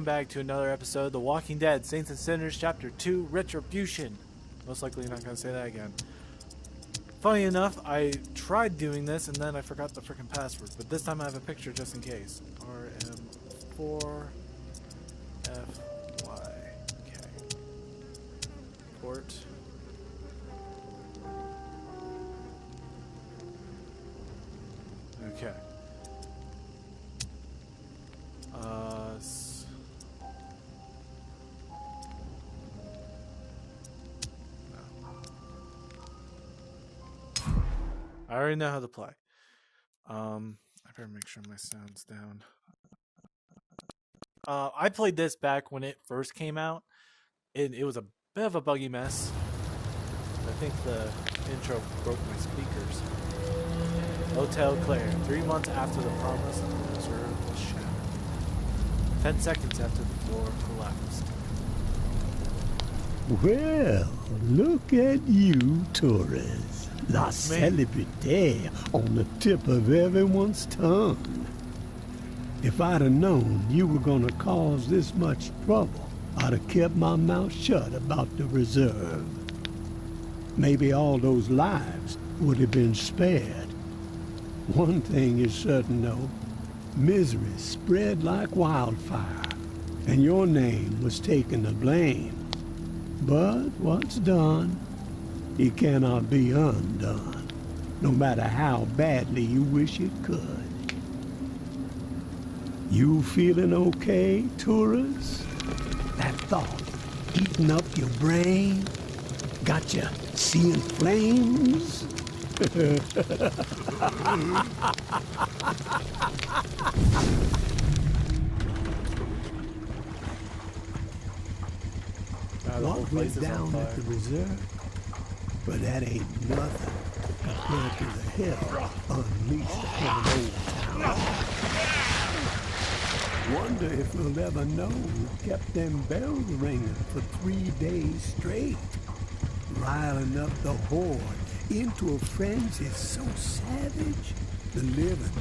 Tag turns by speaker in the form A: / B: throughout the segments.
A: welcome back to another episode of The Walking Dead, Saints and Sinners, Chapter 2, Retribution. Most likely you're not going to say that again. Funny enough, I tried doing this and then I forgot the freaking password, but this time I have a picture just in case. RM4FY. Okay. Port. Okay. I already know how to play. I better make sure my sound's down. I played this back when it first came out. It was a bit of a buggy mess. I think the intro broke my speakers. Hotel Claire, 3 months after the promise of the reserve was shattered. 10 seconds after the floor collapsed.
B: Well, look at you, Torres. La celebrity on the tip of everyone's tongue. If I'd have known you were gonna cause this much trouble, I'd have kept my mouth shut about the reserve. Maybe all those lives would have been spared. One thing is certain, though. Misery spread like wildfire, and your name was taken the blame. But what's done, it cannot be undone, no matter how badly you wish it could. You feeling okay, Torres? That thought eating up your brain? Got you seeing flames? What went down at the reserve? But that ain't nothing compared to the hell unleashed upon Old Town. Wonder if we'll ever know who kept them bells ringing for 3 days straight, riling up the horde into a frenzy so savage the living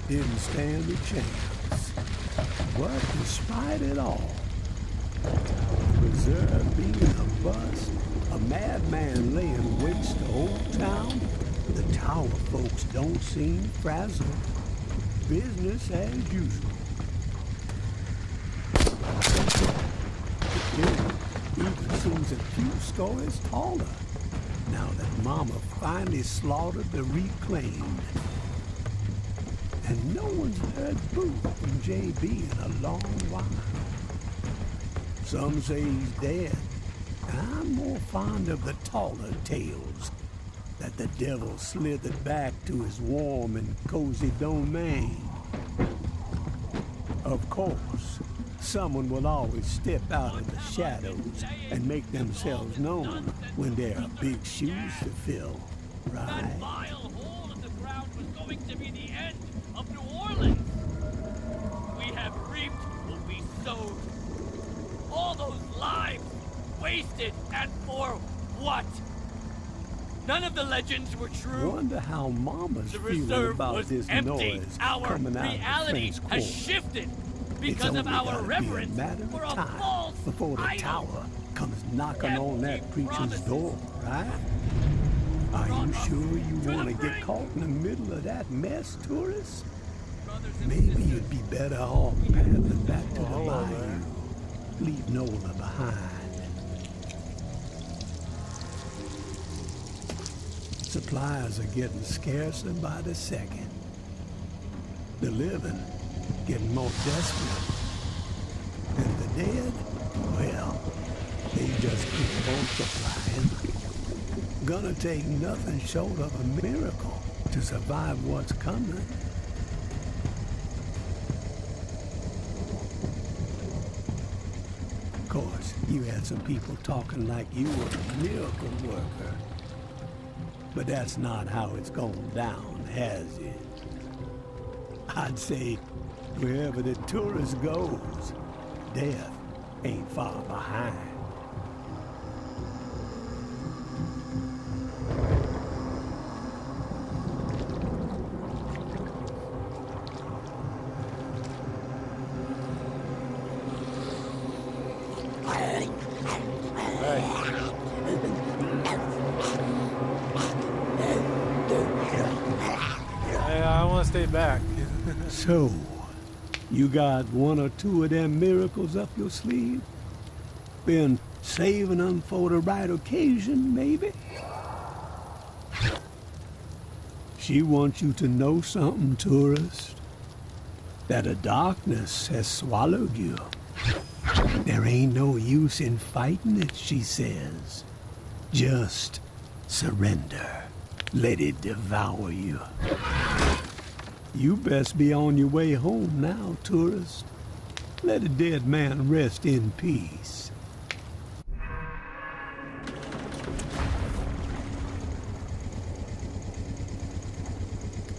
B: didn't stand a chance. But despite it all, the reserve being a bust, a madman laying waste to Old Town, the tower folks don't seem frazzled. Business as usual. The building even seems a few stories taller, now that Mama finally slaughtered the reclaimed. And no one's heard boo from JB in a long while. Some say he's dead. I'm more fond of the taller tales, that the devil slithered back to his warm and cozy domain. Of course, someone will always step out of the shadows and make themselves known when there are big shoes to fill, right?
C: That vile hole in the ground was going to be the end of New Orleans. We have reaped what we sowed. All those lives wasted, and for what? None of the legends were true.
B: Wonder how Mama's
C: The
B: feeling
C: reserve
B: about
C: was
B: this
C: empty.
B: noise
C: Our
B: coming out of the
C: reality
B: French
C: has
B: Quarter.
C: shifted
B: It's
C: because of
B: only
C: our
B: gotta be
C: reverence
B: a matter
C: for
B: of
C: a
B: time
C: false
B: before the
C: idol.
B: tower comes knocking on that
C: Empty
B: preacher's
C: promises.
B: door, right? Are you
C: Brought us
B: sure you
C: to the
B: want to get
C: brink.
B: caught in the middle of that mess, tourists?
C: Brothers and
B: Maybe
C: sisters,
B: you'd be better off paddling back to the
A: hello
B: bayou.
A: there.
B: Leave Nola behind. Supplies are getting scarcer by the second. The living getting more desperate. And the dead, well, they just keep multiplying. Gonna take nothing short of a miracle to survive what's coming. Of course, you had some people talking like you were a miracle worker. But that's not how it's gone down, has it? I'd say wherever the tourist goes, death ain't far behind.
A: stay back.
B: So, you got one or two of them miracles up your sleeve? Been saving them for the right occasion, maybe? She wants you to know something, tourist. That a darkness has swallowed you. There ain't no use in fighting it, she says. Just surrender. Let it devour you. You best be on your way home now, tourist. Let a dead man rest in peace.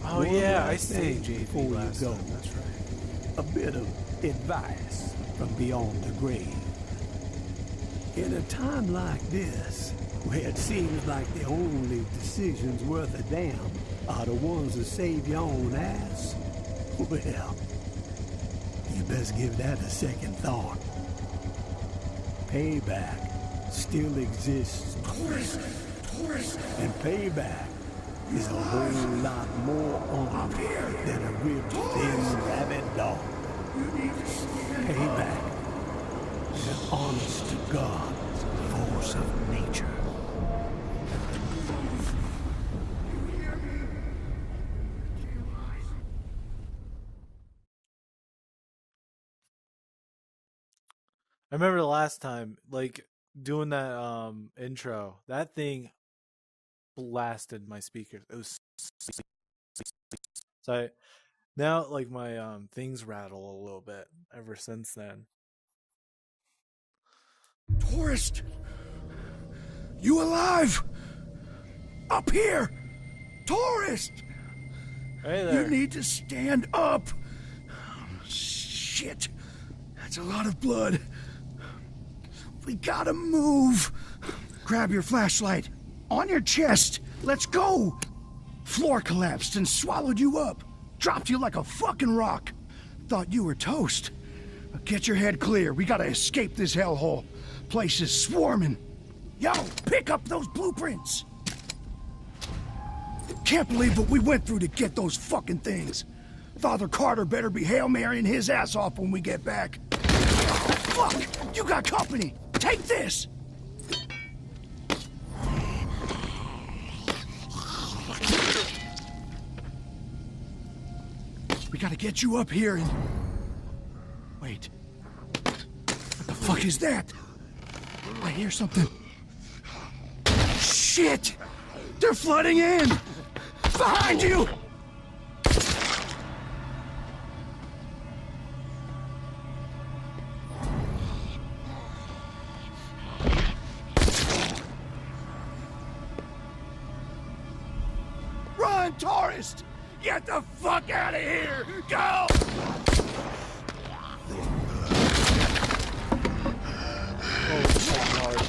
A: Oh
B: One
A: yeah, I
B: last
A: see
B: thing
A: JV
B: before you
A: last
B: go.
A: time. That's right.
B: A bit of advice from beyond the grave. In a time like this, where it seems like the only decisions worth a damn are the ones that save your own ass, well, you best give that a second thought. Payback still exists. And payback is a whole lot more on than a ripped thin rabid dog. Payback. The honest to God force of nature.
A: I remember the last time, like doing that intro, that thing blasted my speakers. It was so now like my things rattle a little bit ever since then.
D: Tourist! You alive? Up here! Tourist!
A: Hey there.
D: You need to stand up! Shit! That's a lot of blood. We gotta move! Grab your flashlight. On your chest! Let's go! Floor collapsed and swallowed you up. Dropped you like a fucking rock. Thought you were toast. Get your head clear. We gotta escape this hellhole. Place is swarming. Yo, pick up those blueprints! Can't believe what we went through to get those fucking things. Father Carter better be Hail Marying his ass off when we get back. Fuck! You got company! Take this! We gotta get you up here and... Wait. What the fuck is that? I hear something. Shit! They're flooding in! Behind you! Run, tourist! Get the fuck out of here! Go!
A: Oh, it's so hard.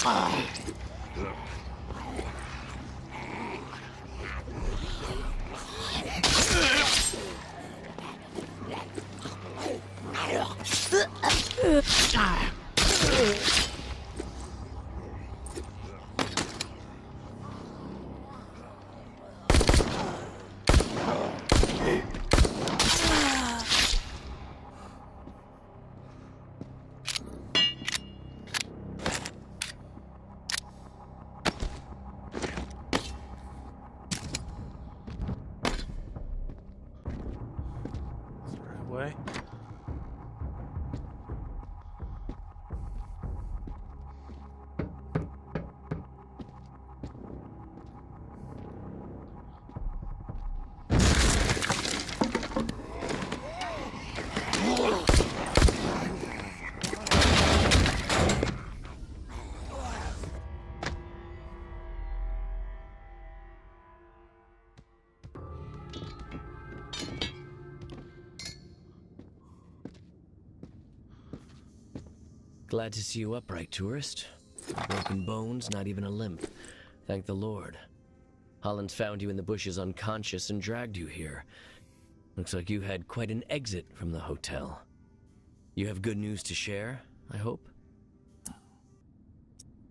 A: Right away.
E: Glad to see you upright, tourist. Broken bones, not even a limp. Thank the Lord. Holland found you in the bushes unconscious and dragged you here. Looks like you had quite an exit from the hotel. You have good news to share, I hope?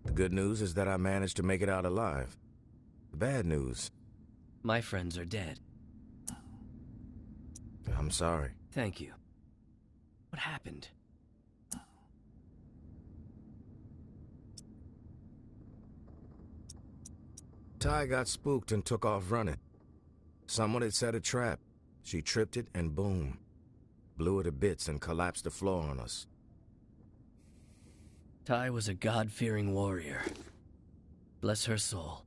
F: The good news is that I managed to make it out alive. The bad news,
E: My friends are dead.
F: I'm sorry.
E: Thank you. What happened?
F: Ty got spooked and took off running. Someone had set a trap. She tripped it and boom. Blew it to bits and collapsed the floor on us.
E: Ty was a God-fearing warrior. Bless her soul.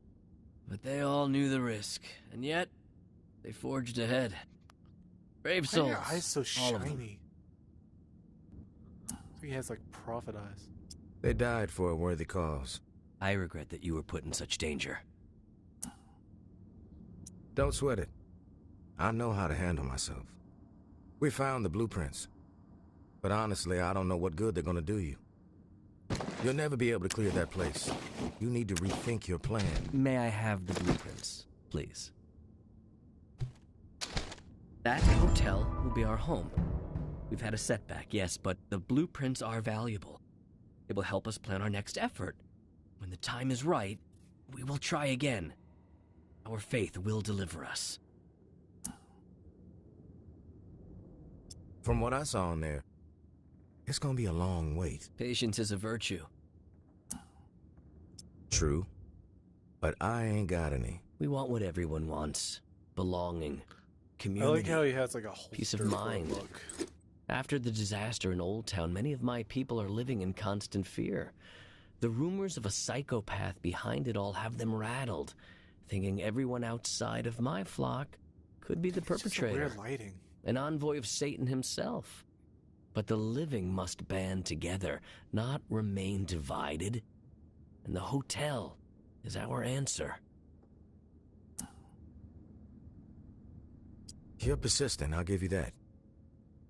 E: But they all knew the risk, and yet they forged ahead. Brave
A: Why are
E: souls.
A: your eyes so
E: all of them.
A: shiny? He has like prophet eyes.
F: They died for a worthy cause.
E: I regret that you were put in such danger.
F: Don't sweat it. I know how to handle myself. We found the blueprints. But honestly, I don't know what good they're gonna do you. You'll never be able to clear that place. You need to rethink your plan.
E: May I have the blueprints, please? That hotel will be our home. We've had a setback, yes, but the blueprints are valuable. It will help us plan our next effort. When the time is right, we will try again. Our faith will deliver us.
F: From what I saw in there, it's gonna be a long wait.
E: Patience is a virtue.
F: True. But I ain't got any.
E: We want what everyone wants. Belonging.
A: I
E: Community.
A: like how he has like a whole
E: Peace of mind.
A: Look.
E: After the disaster in Old Town, many of my people are living in constant fear. The rumors of a psychopath behind it all have them rattled, thinking everyone outside of my flock could be the
A: It's just a
E: perpetrator,
A: weird lighting.
E: an envoy of Satan himself. But the living must band together, not remain divided. And the hotel is our answer.
F: You're persistent, I'll give you that.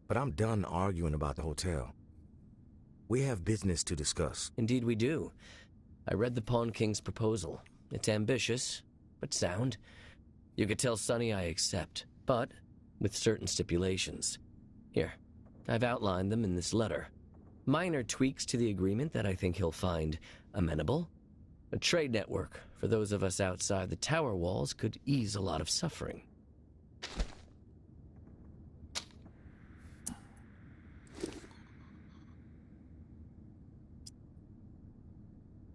F: But I'm done arguing about the hotel. We have business to discuss.
E: Indeed we do. I read the Pawn King's proposal. It's ambitious, but sound. You could tell Sonny I accept, but with certain stipulations. Here, I've outlined them in this letter. Minor tweaks to the agreement that I think he'll find amenable. A trade network for those of us outside the tower walls could ease a lot of suffering.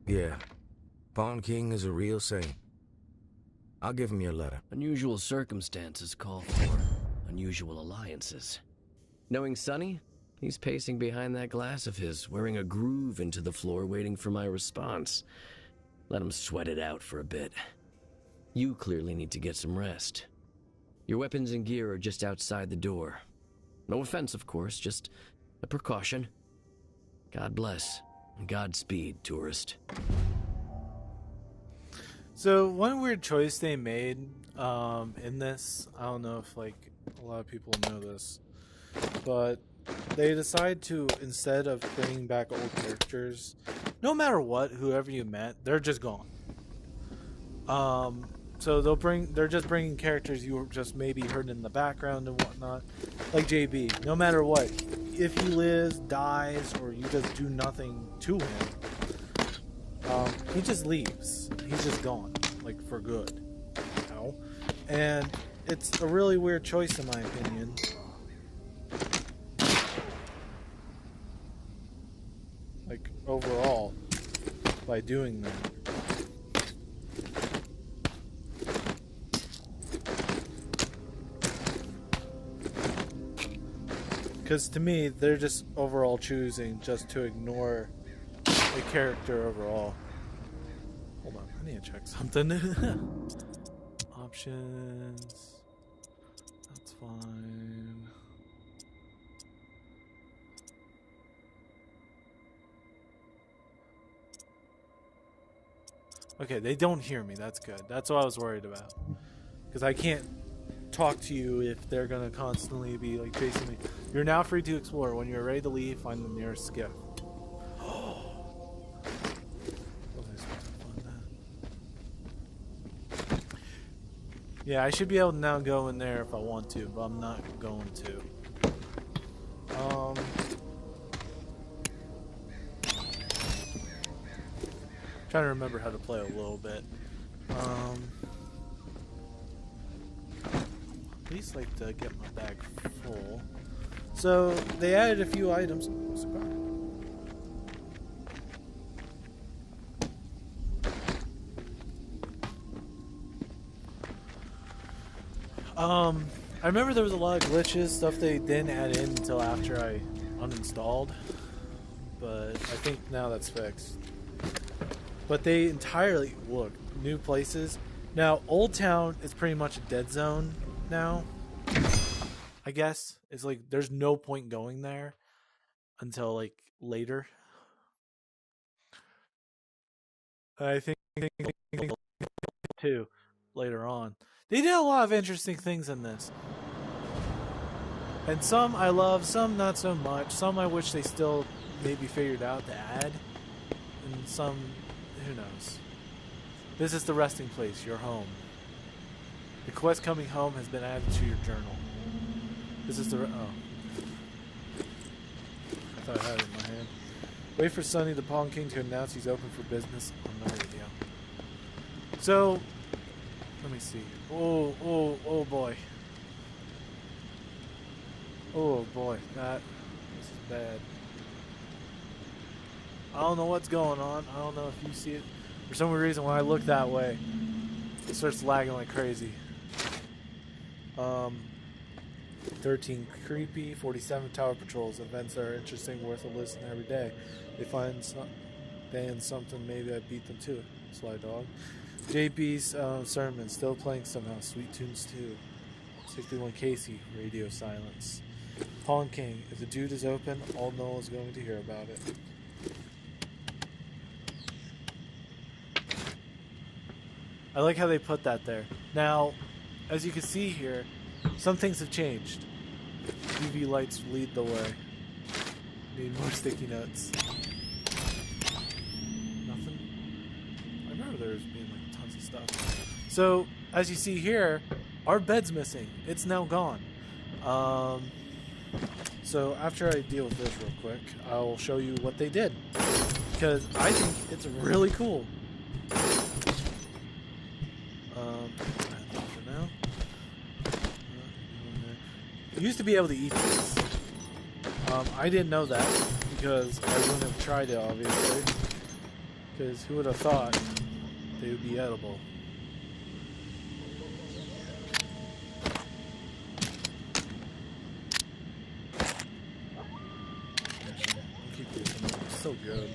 F: Yeah, Pawn King is a real saint. I'll give him your letter.
E: Unusual circumstances call for unusual alliances. Knowing Sonny, he's pacing behind that glass of his, wearing a groove into the floor, waiting for my response. Let him sweat it out for a bit. You clearly need to get some rest. Your weapons and gear are just outside the door. No offense, of course, just a precaution. God bless, and Godspeed, tourist.
A: So one weird choice they made in this, I don't know if like a lot of people know this, but they decide to, instead of bringing back old characters, no matter what, whoever you met, they're just gone. So they're just bringing characters you were just maybe heard in the background and whatnot, like JB. No matter what, if he lives, dies, or you just do nothing to him, he just leaves. He's just gone, like for good, you know. And it's a really weird choice in my opinion. Like overall, by doing that. Because to me, they're just overall choosing just to ignore the character overall. Hold on, I need to check something. Options. That's fine. Okay, they don't hear me. That's good. That's what I was worried about. Because I can't talk to you if they're gonna constantly be like chasing me. You're now free to explore. When you're ready to leave, find the nearest skiff. Yeah, I should be able to now go in there if I want to, but I'm not going to. Trying to remember how to play a little bit. At least like to get my bag full. So they added a few items. I remember there was a lot of glitches, stuff they didn't add in until after I uninstalled, but I think now that's fixed. But they entirely, look, new places. Now, Old Town is pretty much a dead zone now, I guess. It's like, there's no point going there until, like, later. I think too, later on. They did a lot of interesting things in this. And some I love, some not so much. Some I wish they still maybe figured out to add. And some, who knows. This is the resting place, your home. The quest coming home has been added to your journal. This is the... oh. I thought I had it in my hand. Wait for Sonny the Pawn King to announce he's open for business on the radio. So... let me see. Oh boy. Oh boy, this is bad. I don't know what's going on. I don't know if you see it. For some reason, when I look that way, it starts lagging like crazy. 13 creepy, 47 tower patrols. Events that are interesting, worth a listen every day. They find something, maybe I beat them to it. Sly dog. JP's sermon, still playing somehow. Sweet tunes too. 61 Casey, radio silence. Pawn King, if the dude is open, all Noel is going to hear about it. I like how they put that there. Now, as you can see here, some things have changed. UV lights lead the way. Need more sticky notes. Nothing? I remember there was being like tons of stuff. So, as you see here, our bed's missing. It's now gone. So after I deal with this real quick, I'll show you what they did. Because I think it's really cool. For now. You used to be able to eat these. I didn't know that because I wouldn't have tried it, obviously. Because who would have thought they would be edible? Keep these. It's so good.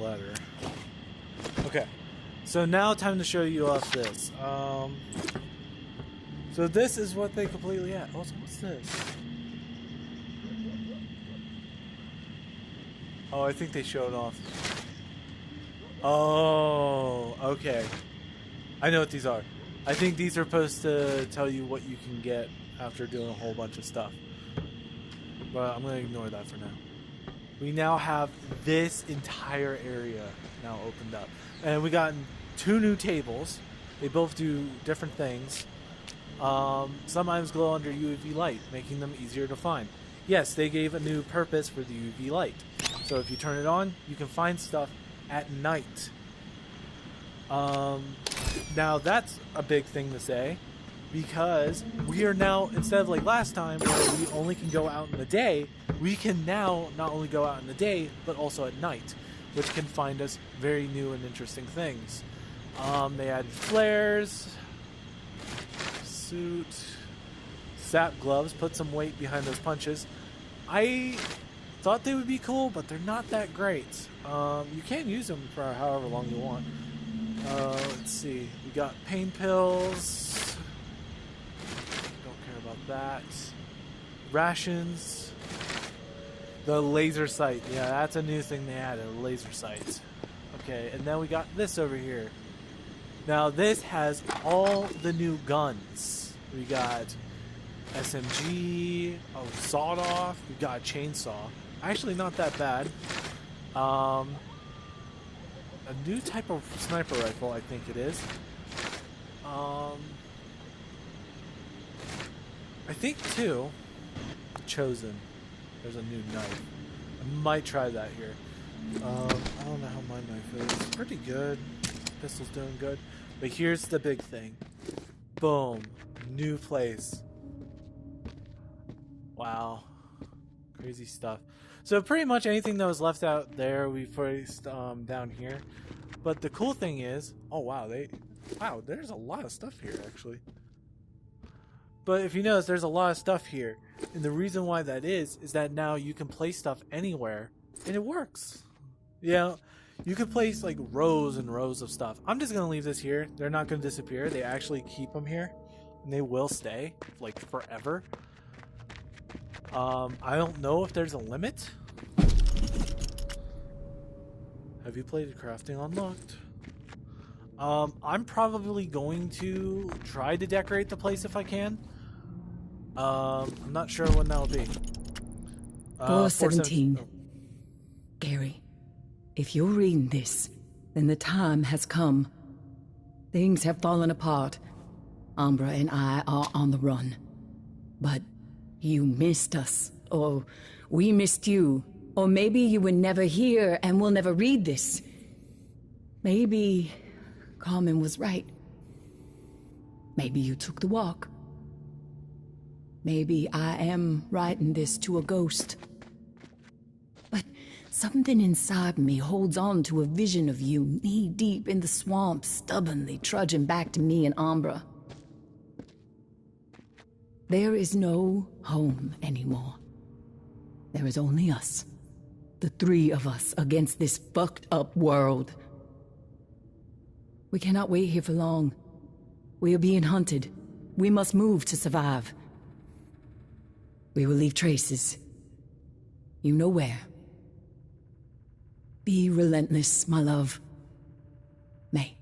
A: letter. Okay. So now time to show you off this. So this is what they completely had. Also, what's this? Oh, I think they showed off. Oh, okay. I know what these are. I think these are supposed to tell you what you can get after doing a whole bunch of stuff. But I'm going to ignore that for now. We now have this entire area now opened up. And we got 2 new tables. They both do different things. Some items glow under UV light, making them easier to find. Yes, they gave a new purpose for the UV light. So if you turn it on, you can find stuff at night. Now that's a big thing to say, because we are now, instead of like last time where we only can go out in the day, we can now not only go out in the day, but also at night, which can find us very new and interesting things. They added flares, suit, sap gloves, put some weight behind those punches. I thought they would be cool, but they're not that great. You can use them for however long you want. Let's see. We got pain pills. Don't care about that. Rations. The laser sight. Yeah, that's a new thing they added, a laser sight. Okay, and then we got this over here. Now this has all the new guns. We got SMG, a sawed off, we got a chainsaw. Actually not that bad. A new type of sniper rifle, I think it is. I think too, Chosen. There's a new knife. I might try that here. I don't know how my knife is. Pretty good. Pistol's doing good. But here's the big thing. Boom. New place. Wow. Crazy stuff. So pretty much anything that was left out there we placed down here. But the cool thing is, oh wow, there's a lot of stuff here actually. But if you notice, there's a lot of stuff here. And the reason why that is that now you can place stuff anywhere and it works. Yeah, you can place like rows and rows of stuff. I'm just going to leave this here. They're not going to disappear. They actually keep them here and they will stay like forever. I don't know if there's a limit. Have you played Crafting Unlocked? I'm probably going to try to decorate the place if I can. I'm not sure when that'll be.
G: 417. Gary, if you're reading this, then the time has come. Things have fallen apart. Umbra and I are on the run. But you missed us, or we missed you, or maybe you were never here and will never read this. Maybe Carmen was right. Maybe you took the walk. Maybe I am writing this to a ghost. But something inside me holds on to a vision of you knee-deep in the swamp, stubbornly trudging back to me and Umbra. There is no home anymore. There is only us. The 3 of us against this fucked up world. We cannot wait here for long. We are being hunted. We must move to survive. We will leave traces. You know where. Be relentless, my love. May.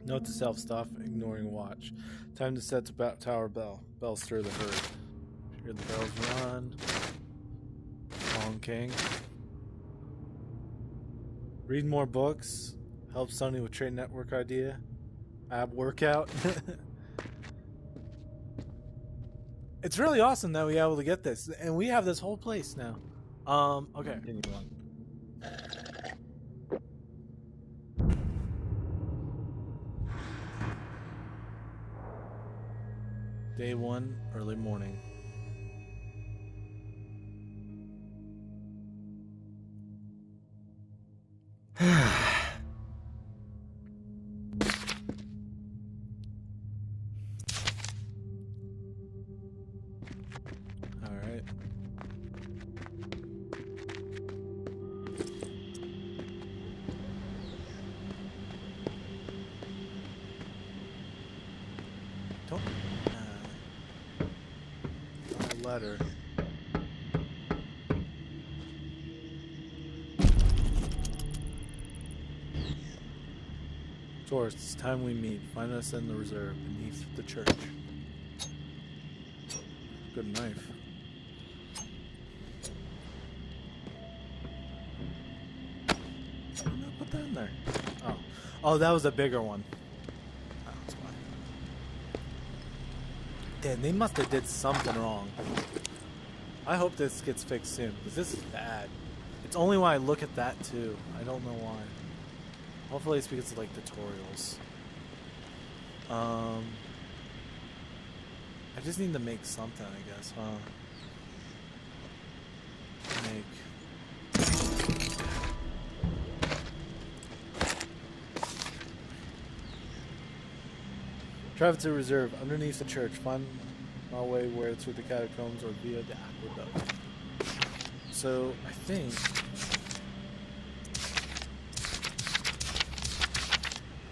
A: Note to self, stop ignoring watch. Time to set the tower bell. Bells stir the herd. Hear the bells run. Honking. Read more books. Help Sonny with trade network idea. Ab workout. It's really awesome that we were able to get this. And we have this whole place now. Okay. Continue on. Day 1, early morning. Alright. Don't. A letter. Taurus, it's time we meet. Find us in the reserve beneath the church. Good knife. Why not put that in there? Oh. Oh, that was a bigger one. Oh, that's why. Damn, they must have did something wrong. I hope this gets fixed soon, because this is bad. It's only when I look at that too. I don't know why. Hopefully it's because of like tutorials. I just need to make something, I guess, huh? Make. Travel to reserve underneath the church. Find my way where through the catacombs or via the aqueduct. So I think.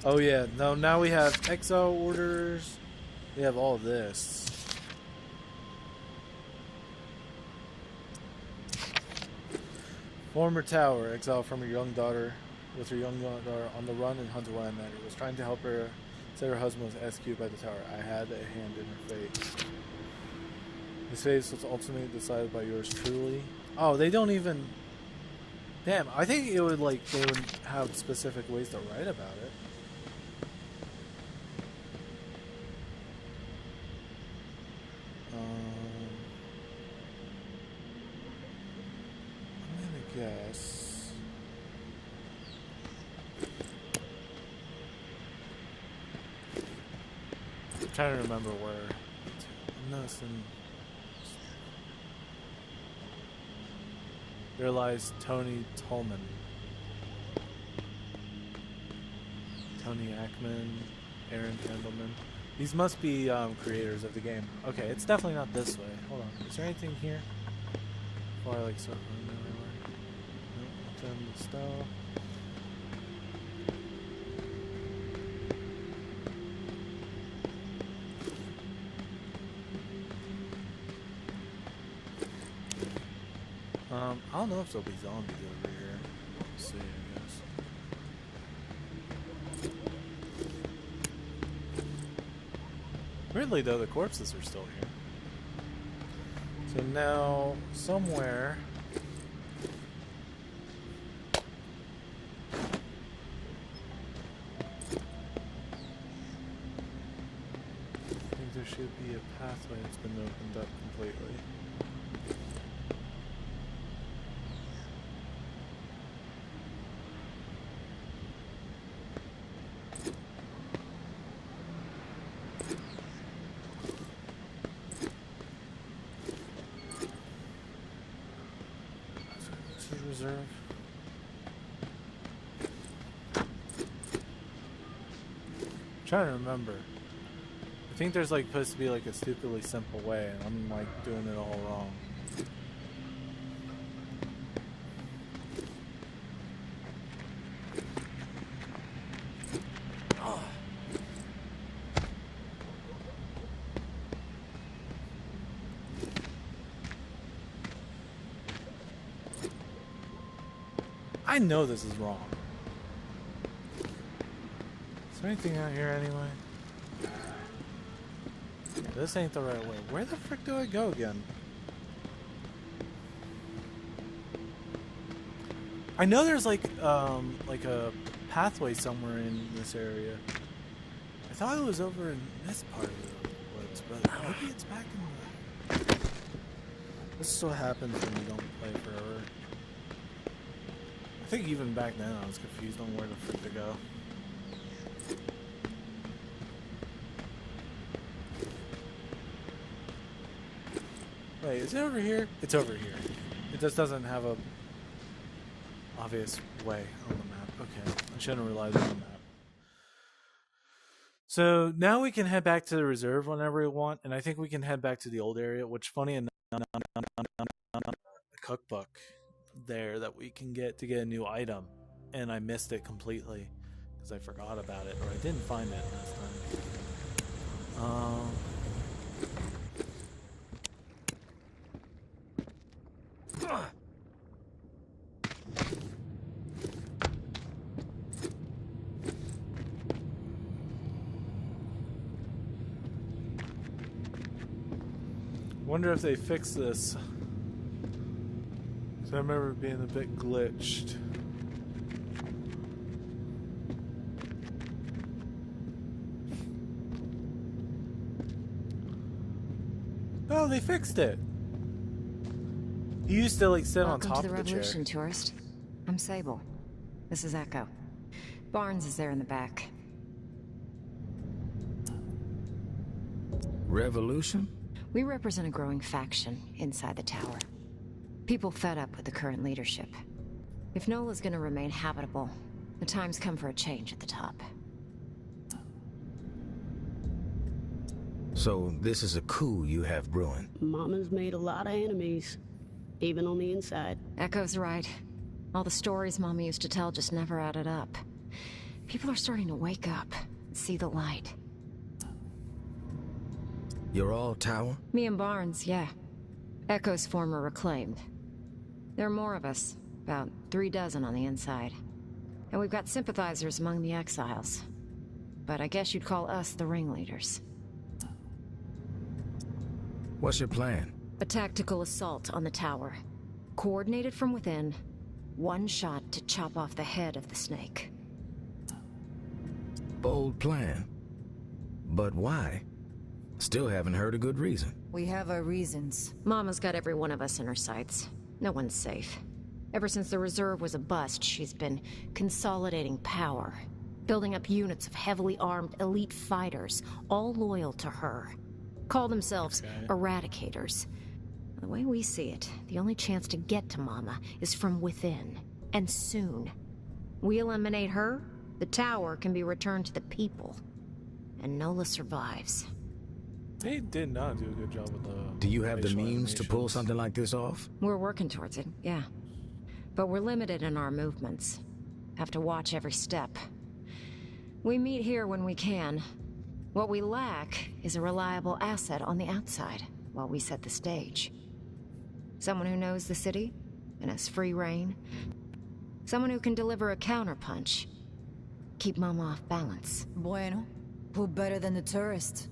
A: Oh yeah, no, now we have exile orders. We have all this. Former tower, exile from her young daughter, with her young daughter on the run and hunted while I met her. Was trying to help her, said her husband was executed by the tower. I had a hand in her fate. His fate was ultimately decided by yours truly. Oh, they don't even... Damn, I think it would like, they would have specific ways to write about it. Yes. I'm trying to remember where. No, it's in. There lies Tony Tolman. Tony Ackman, Aaron Handelman. These must be creators of the game. Okay, it's definitely not this way. Hold on. Is there anything here? Before I like start running everywhere. The stuff. I don't know if there'll be zombies over here. We'll see, I guess. Weirdly though, the corpses are still here. So now, somewhere... there should be a pathway that's been opened up completely. So, reserve. I'm trying to remember. I think there's like supposed to be like a stupidly simple way, and I'm like doing it all wrong. Oh. I know this is wrong. Is there anything out here anyway? This ain't the right way. Where the frick do I go again? I know there's like a pathway somewhere in this area. I thought it was over in this part of the woods, but maybe it's back in the... This is what happens when you don't play forever. I think even back then I was confused on where the frick to go. Wait, is it over here? It's over here. It just doesn't have a obvious way on the map. Okay, I shouldn't have relied on the map. So now we can head back to the reserve whenever we want, and I think we can head back to the old area, which funny enough, the cookbook there that we can get to get a new item, and I missed it completely because I forgot about it, or I didn't find it last time. Wonder if they fix this. So I remember it being a bit glitched. Oh, they fixed it. He used to like sit on
H: Welcome
A: top
H: to the
A: of the chair.
H: Revolution, tourist. I'm Sable. This is Echo. Barnes is there in the back.
F: Revolution?
H: We represent a growing faction inside the tower. People fed up with the current leadership. If Nola's gonna remain habitable, the time's come for a change at the top.
F: So this is a coup you have brewing.
I: Mama's made a lot of enemies, even on the inside.
H: Echo's right. All the stories Mama used to tell just never added up. People are starting to wake up and see the light.
F: You're all Tower?
H: Me and Barnes, yeah. Echo's former reclaimed. There are more of us, about 36 on the inside. And we've got sympathizers among the exiles. But I guess you'd call us the ringleaders.
F: What's your plan?
H: A tactical assault on the tower. Coordinated from within. One shot to chop off the head of the snake.
F: Bold plan. But why? Still haven't heard a good reason.
J: We have our reasons.
H: Mama's got every one of us in her sights. No one's safe. Ever since the reserve was a bust, she's been consolidating power. Building up units of heavily armed elite fighters, all loyal to her. Call themselves Eradicators. The way we see it, the only chance to get to Mama is from within. And soon. We eliminate her, the tower can be returned to the people. And Nola survives.
A: They did not do a good job with the.
F: Do you have the
A: facial
F: means to pull
A: animations.
F: something like this off?
H: We're working towards it, yeah. But we're limited in our movements. Have to watch every step. We meet here when we can. What we lack is a reliable asset on the outside while we set the stage. Someone who knows the city and has free reign. Someone who can deliver a counterpunch. Keep Mama off balance.
J: Bueno, who better than the tourist?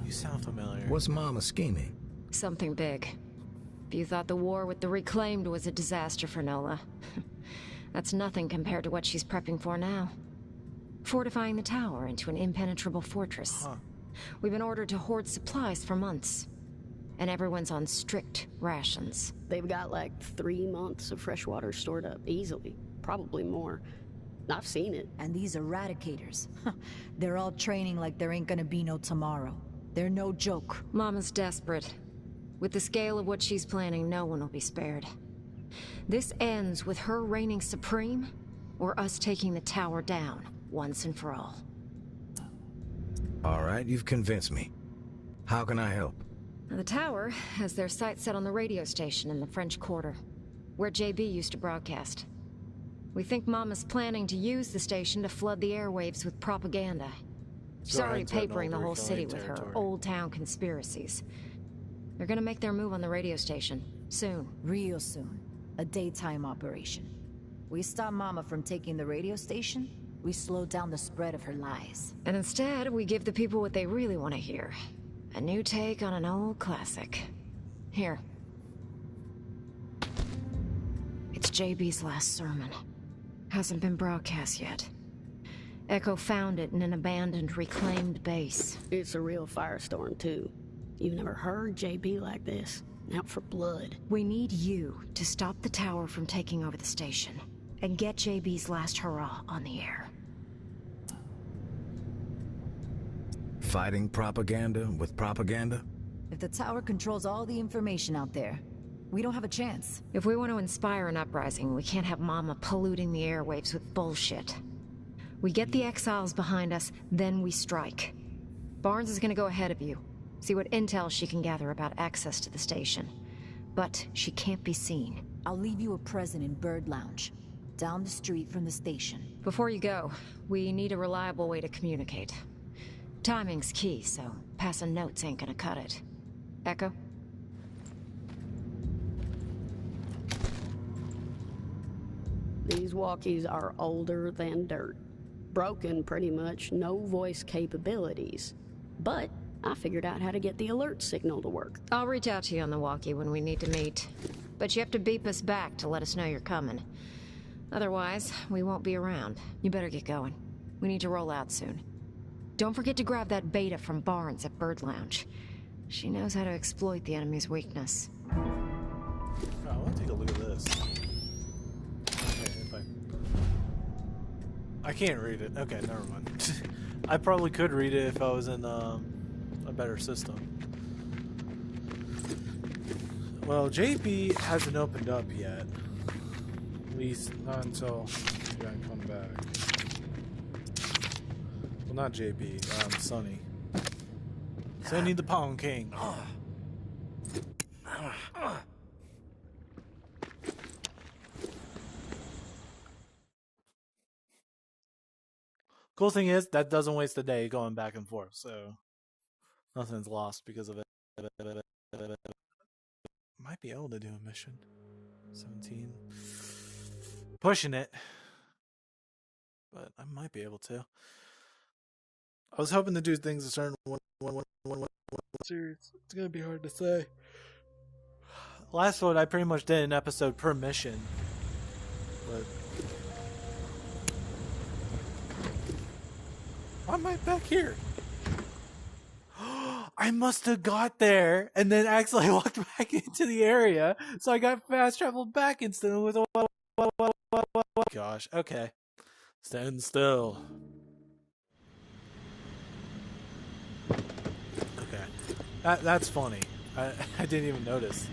A: You sound familiar.
F: What's Mama scheming?
H: Something big. If you thought the war with the Reclaimed was a disaster for Nola, that's nothing compared to what she's prepping for now. Fortifying the tower into an impenetrable fortress.
A: Huh.
H: We've been ordered to hoard supplies for months. And everyone's on strict rations.
I: They've got like 3 months of fresh water stored up, easily. Probably more. I've seen it.
J: And these eradicators. They're all training like there ain't gonna be no tomorrow. They're no joke.
H: Mama's desperate. With the scale of what she's planning, no one will be spared. This ends with her reigning supreme, or us taking the tower down, once and for all.
F: All right, you've convinced me. How can I help?
H: Now, the tower has their sights set on the radio station in the French Quarter, where JB used to broadcast. We think Mama's planning to use the station to flood the airwaves with propaganda. She's
A: So
H: already
A: enter an
H: papering the
A: old
H: whole city
A: reclaimed
H: with her
A: territory.
H: old town conspiracies. They're gonna make their move on the radio station, soon.
J: Real soon. A daytime operation. We stop Mama from taking the radio station, we slow down the spread of her lies.
H: And instead, we give the people what they really want to hear. A new take on an old classic. Here. It's JB's last sermon. Hasn't been broadcast yet. Echo found it in an abandoned, reclaimed base.
I: It's a real firestorm, too. You've never heard JB like this. Out for blood.
H: We need you to stop the tower from taking over the station and get JB's last hurrah on the air.
F: Fighting propaganda with propaganda?
J: If the tower controls all the information out there, we don't have a chance.
H: If we want to inspire an uprising, we can't have Mama polluting the airwaves with bullshit. We get the exiles behind us, then we strike. Barnes is gonna go ahead of you. See what intel she can gather about access to the station. But she can't be seen.
J: I'll leave you a present in Bird Lounge, down the street from the station.
H: Before you go, we need a reliable way to communicate. Timing's key, so passing notes ain't gonna cut it. Echo?
I: These walkies are older than dirt. Broken, pretty much, no voice capabilities. But I figured out how to get the alert signal to work.
H: I'll reach out to you on the walkie when we need to meet. But you have to beep us back to let us know you're coming. Otherwise, we won't be around. You better get going. We need to roll out soon. Don't forget to grab that beta from Barnes at Bird Lounge. She knows how to exploit the enemy's weakness.
A: Oh, I want to take a look at this. Okay, I can't read it. Okay, never mind. I probably could read it if I was in a better system. Well, JP hasn't opened up yet. At least not until I come back. Well, not JP, Sonny. Sonny the Pound King. Cool thing is, that doesn't waste a day going back and forth, so nothing's lost because of it. Might be able to do a mission. 17. Pushing it. But I might be able to. I was hoping to do things a certain one. It's gonna be hard to say. Last one, I pretty much did an episode per mission. But why am I back here? I must have got there and then accidentally walked back into the area, so I got fast traveled back instantly with gosh, okay. Stand still. Okay. That's funny. I didn't even notice.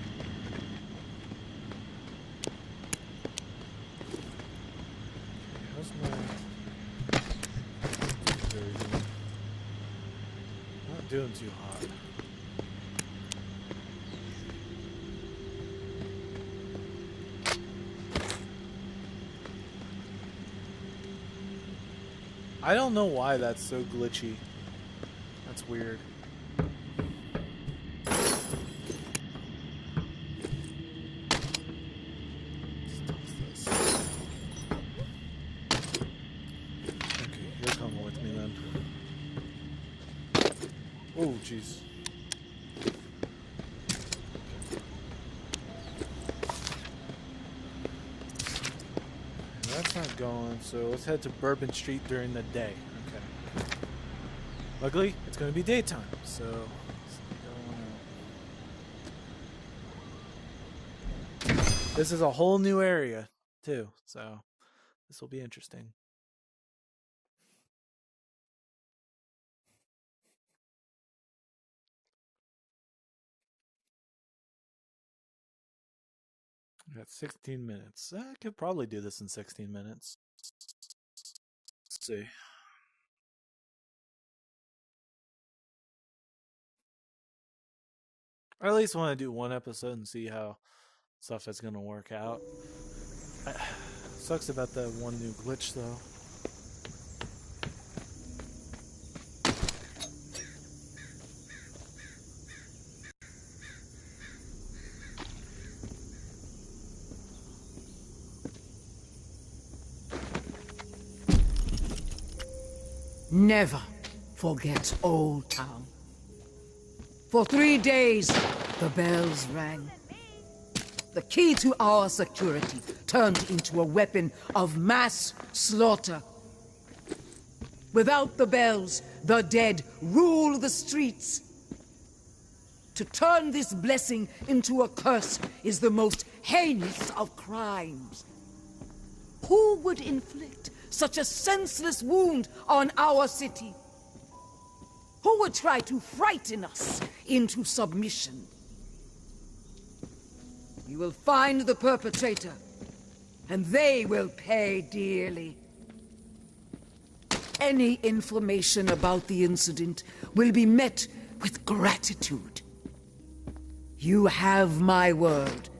A: How's my not doing too hot. I don't know why that's so glitchy. That's weird. Okay, you're coming with me then. Oh, jeez. That's not going, so let's head to Bourbon Street during the day. Okay. Luckily, it's going to be daytime, so let's go on out. This is a whole new area, too, so this will be interesting. I got 16 minutes. I could probably do this in 16 minutes. Let's see. I at least want to do one episode and see how stuff is going to work out. Sucks about that one new glitch, though.
K: Never forget Old Town. For 3 days, the bells rang. The key to our security turned into a weapon of mass slaughter. Without the bells, the dead rule the streets. To turn this blessing into a curse is the most heinous of crimes. Who would inflict such a senseless wound on our city? Who would try to frighten us into submission? You will find the perpetrator, and they will pay dearly. Any information about the incident will be met with gratitude. You have my word.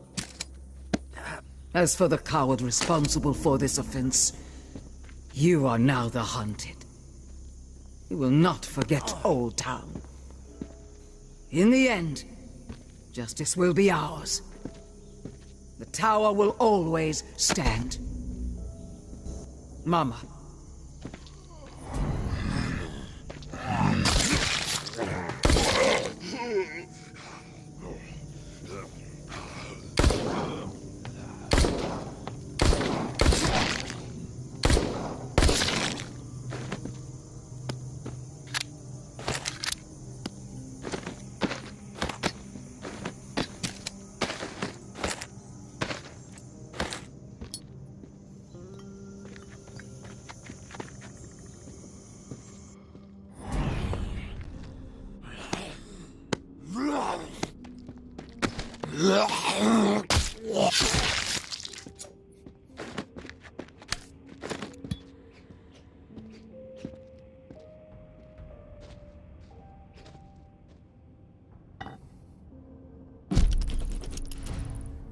K: As for the coward responsible for this offense, you are now the hunted. You will not forget Old Town. In the end, justice will be ours. The tower will always stand. Mama.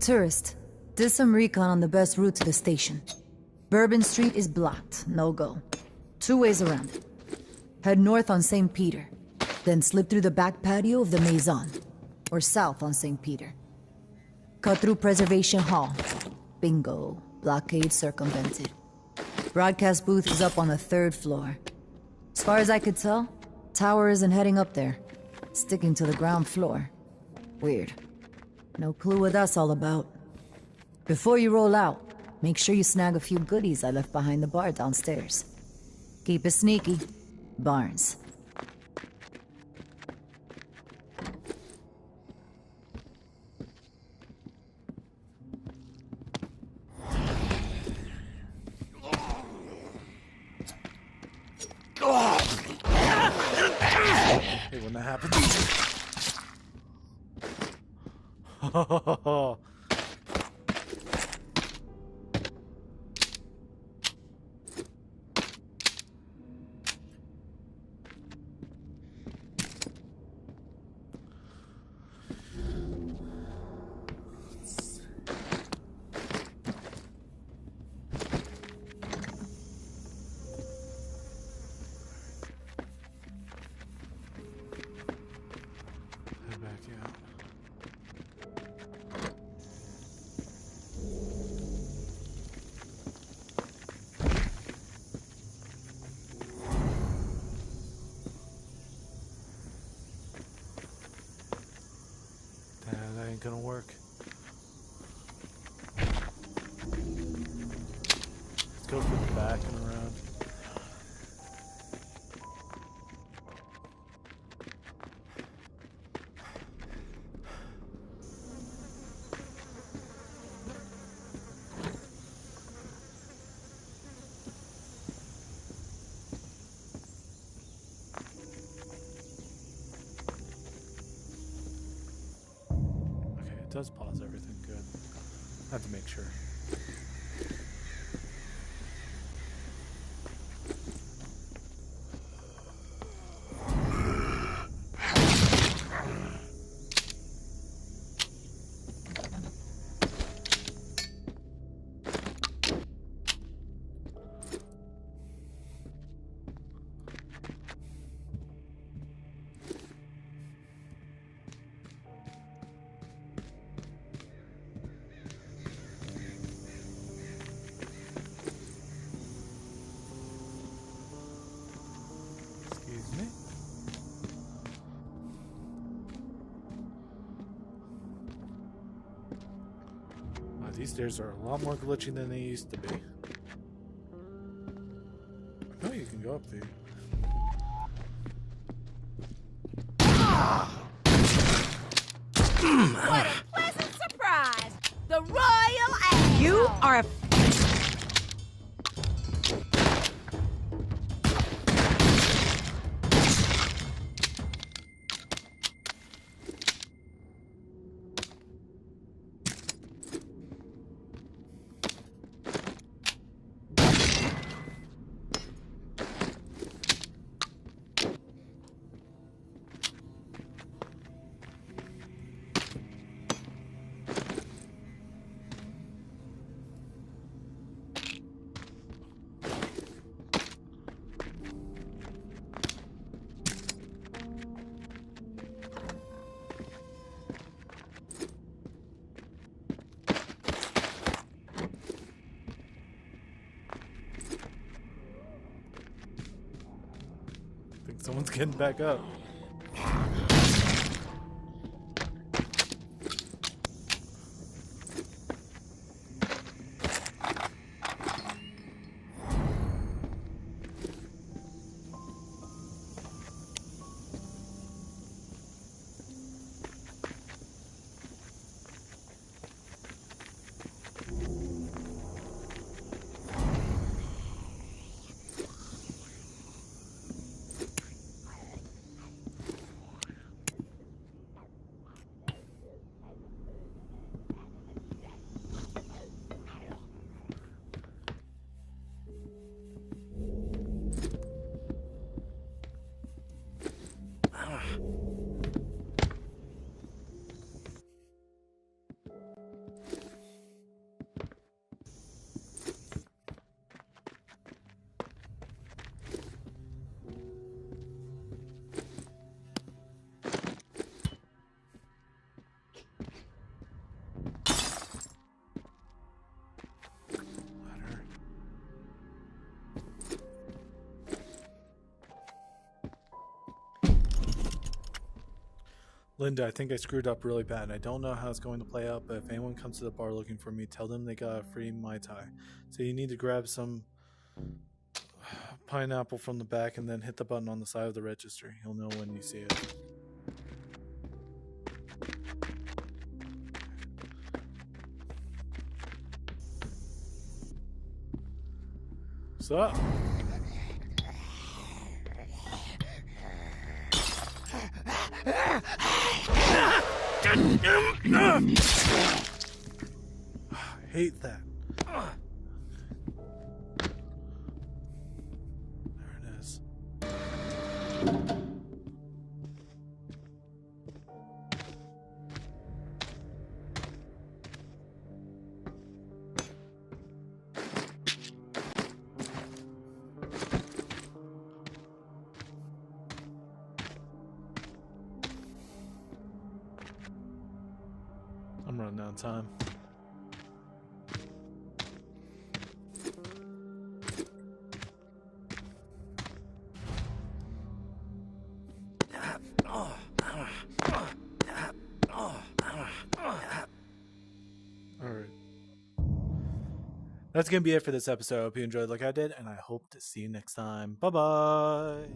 J: Tourist, did some recon on the best route to the station. Bourbon Street is blocked, no go. 2 ways around it. Head north on St. Peter, then slip through the back patio of the Maison, or south on St. Peter. Cut through Preservation Hall. Bingo, blockade circumvented. Broadcast booth is up on the 3rd floor. As far as I could tell, tower isn't heading up there. Sticking to the ground floor. Weird. No clue what that's all about. Before you roll out, make sure you snag a few goodies I left behind the bar downstairs. Keep it sneaky. Barnes.
A: Hey, when that happens. That ain't gonna work. Let's go for the back and around. It does pause everything good. I have to make sure. These stairs are a lot more glitchy than they used to be. I know you can go up there.
L: What a pleasant surprise! The royal asshole!
K: You are a...
A: I think someone's getting back up. Linda, I think I screwed up really bad. I don't know how it's going to play out, but if anyone comes to the bar looking for me, tell them they got a free Mai Tai. So you need to grab some pineapple from the back and then hit the button on the side of the register. You'll know when you see it. So. I hate that. There it is. I'm running out of time. Alright. That's going to be it for this episode. I hope you enjoyed like I did, and I hope to see you next time. Bye-bye.